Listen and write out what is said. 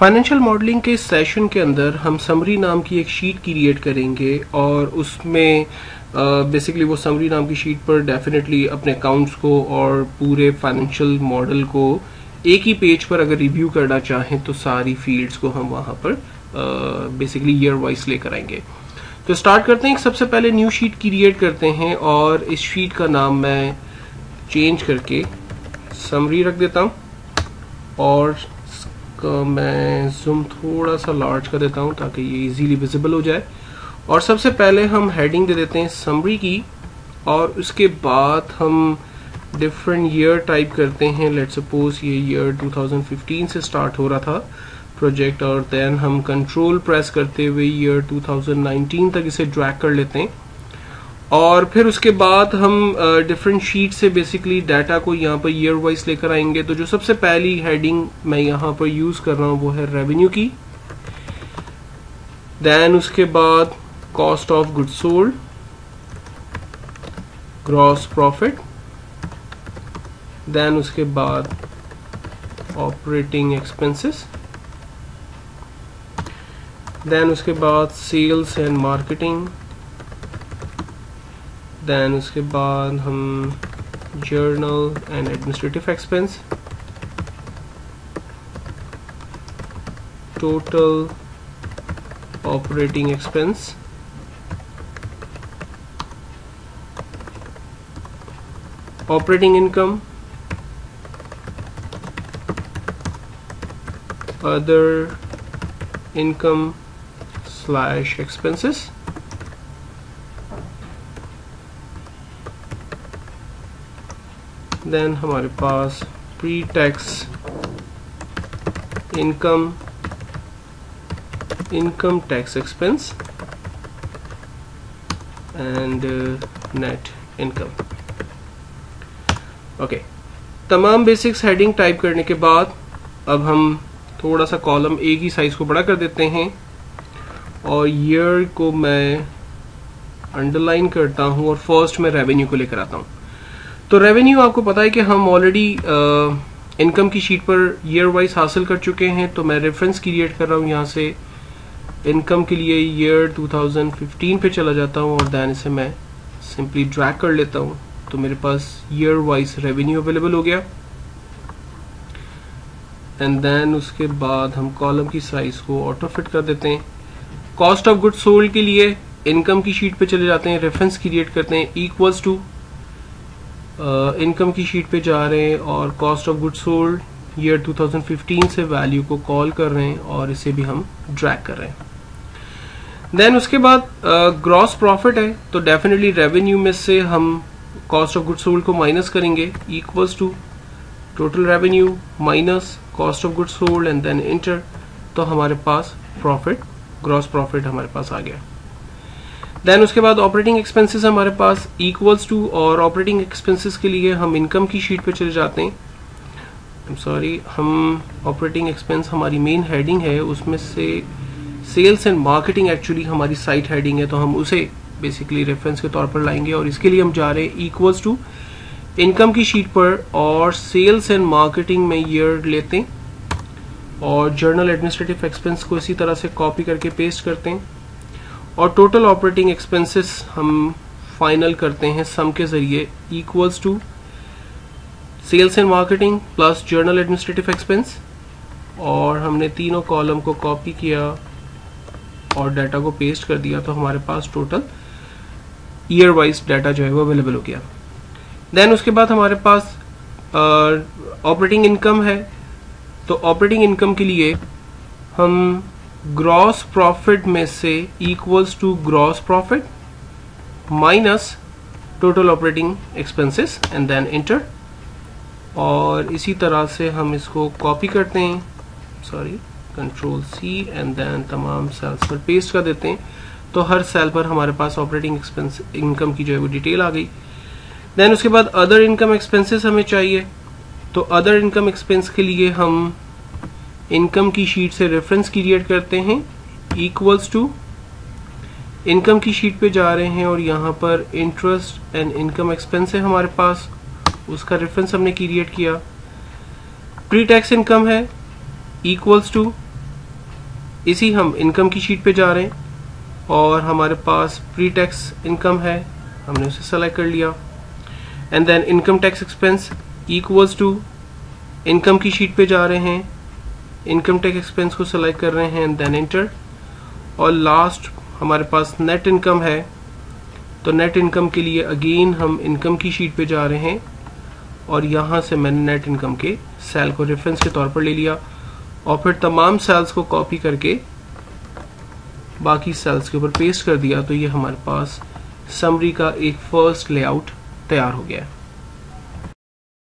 Financial modelling के session के अंदर हम समरी नाम की एक शीट क्रिएट करेंगे और उसमें बेसिकली वो समरी नाम की शीट पर डेफिनेटली अपने अकाउंट्स को और पूरे फाइनेंशियल मॉडल को एक ही पेज पर अगर रिव्यू करना चाहें तो सारी फील्ड्स को हम वहां पर बेसिकली ईयर वाइज लेकर आएंगे। तो स्टार्ट करते हैं। सबसे पहले न्यू शीट क्रिएट करते हैं और इस शीट का नाम मैं चेंज करके समरी रख देता हूं और मैं जूम थोड़ा सा लार्ज कर देता हूं ताकि ये इजीली विजिबल हो जाए। और सबसे पहले हम हेडिंग दे देते हैं समरी की और उसके बाद हम डिफरेंट ईयर टाइप करते हैं। लेट्स सपोज ये ईयर 2015 से स्टार्ट हो रहा था प्रोजेक्ट और देन हम कंट्रोल प्रेस करते हुए ईयर 2019 तक इसे ड्रैग कर लेते हैं और फिर उसके बाद हम डिफरेंट शीट से बेसिकली डाटा को यहाँ पर ईयर वाइज लेकर आएंगे। तो जो सबसे पहली हेडिंग मैं यहाँ पर यूज कर रहा हूँ वो है रेवेन्यू की, देन उसके बाद cost of goods sold, gross profit, then उसके बाद ऑपरेटिंग एक्सपेंसेस, देन उसके बाद सेल्स एंड मार्केटिंग, देन उसके बाद हम general and administrative expense, total operating expense, operating income, other income slash expenses, then हमारे पास pre tax income, income tax expense and net income. Okay, तमाम basics heading type करने के बाद अब हम थोड़ा सा कॉलम ए की साइज को बड़ा कर देते हैं और ईयर को मैं अंडरलाइन करता हूं और फर्स्ट में रेवेन्यू को लेकर आता हूं। तो रेवेन्यू आपको पता है कि हम ऑलरेडी इनकम की शीट पर ईयर वाइज हासिल कर चुके हैं। तो मैं रेफरेंस क्रिएट कर रहा हूं यहाँ से इनकम के लिए ईयर 2015 पे चला जाता हूं और देन इसे मैं सिंपली ड्रैग कर लेता हूं तो मेरे पास ईयर वाइज रेवेन्यू अवेलेबल हो गया। एंड देन उसके बाद हम कॉलम की साइज को ऑटो फिट कर देते हैं। कॉस्ट ऑफ गुड्स सोल्ड के लिए इनकम की शीट पे चले जाते हैं, रेफरेंस क्रिएट करते हैं इक्वल्स टू इनकम की शीट पे जा रहे हैं और cost of goods sold year 2015 से वैल्यू को कॉल कर रहे हैं और इसे भी हम ड्रैग कर रहे हैं। देन उसके बाद ग्रॉस प्रॉफिट है तो डेफिनेटली रेवेन्यू में से हम कॉस्ट ऑफ गुड्स सोल्ड को माइनस करेंगे equals to total revenue minus cost of goods sold and then enter. तो हमारे पास प्रॉफिट, ग्रॉस प्रॉफिट हमारे पास आ गया। देन उसके बाद ऑपरेटिंग एक्सपेंसेस हमारे पास इक्वल्स टू और ऑपरेटिंग एक्सपेंसेस के लिए हम इनकम की शीट पे चले जाते हैं। सॉरी, हम ऑपरेटिंग एक्सपेंस हमारी मेन हेडिंग है, उसमें से सेल्स एंड मार्केटिंग एक्चुअली हमारी साइट हेडिंग है तो हम उसे बेसिकली रेफरेंस के तौर पर लाएंगे और इसके लिए हम जा रहे हैं इक्वल्स टू इनकम की शीट पर और सेल्स एंड मार्केटिंग में ईयर लेते हैं और जर्नल एडमिनिस्ट्रेटिव एक्सपेंस को इसी तरह से कॉपी करके पेस्ट करते हैं और टोटल ऑपरेटिंग एक्सपेंसेस हम फाइनल करते हैं सम के जरिए equals to sales and marketing plus general administrative expense और हमने तीनों कॉलम को कॉपी किया और डाटा को पेस्ट कर दिया तो हमारे पास टोटल ईयर वाइज डाटा जो है वो अवेलेबल हो गया। देन उसके बाद हमारे पास ऑपरेटिंग इनकम है तो ऑपरेटिंग इनकम के लिए हम ग्रॉस प्रॉफिट में से equals to gross profit minus total operating expenses and then enter और इसी तरह से हम इसको कॉपी करते हैं, sorry control C and then तमाम सेल्स पर पेस्ट कर देते हैं तो हर सेल पर हमारे पास ऑपरेटिंग एक्सपेंस इनकम की जो है वो डिटेल आ गई। देन उसके बाद अदर इनकम एक्सपेंसेस हमें चाहिए तो अदर इनकम एक्सपेंस के लिए हम इनकम की शीट से रेफरेंस क्रिएट करते हैं इक्वल्स टू इनकम की शीट पे जा रहे हैं और यहाँ पर इंटरेस्ट एंड इनकम एक्सपेंस है हमारे पास, उसका रेफरेंस हमने क्रिएट किया। प्री टैक्स इनकम है इक्वल्स टू इसी हम इनकम की शीट पे जा रहे हैं और हमारे पास प्री टैक्स इनकम है, हमने उसे सेलेक्ट कर लिया। And then income tax expense equals to income की शीट पे जा रहे हैं, इनकम टैक्स एक्सपेंस को सेलेक्ट कर रहे हैं एंड देन एंटर। और लास्ट हमारे पास नेट इनकम है, तो नेट इनकम के लिए अगेन हम इनकम की शीट पे जा रहे हैं और यहां से मैंने नेट इनकम के सेल को रेफरेंस के तौर पर ले लिया और फिर तमाम सेल्स को कॉपी करके बाकी सेल्स के ऊपर पेस्ट कर दिया। तो ये हमारे पास समरी का एक फर्स्ट लेआउट तैयार हो गया है।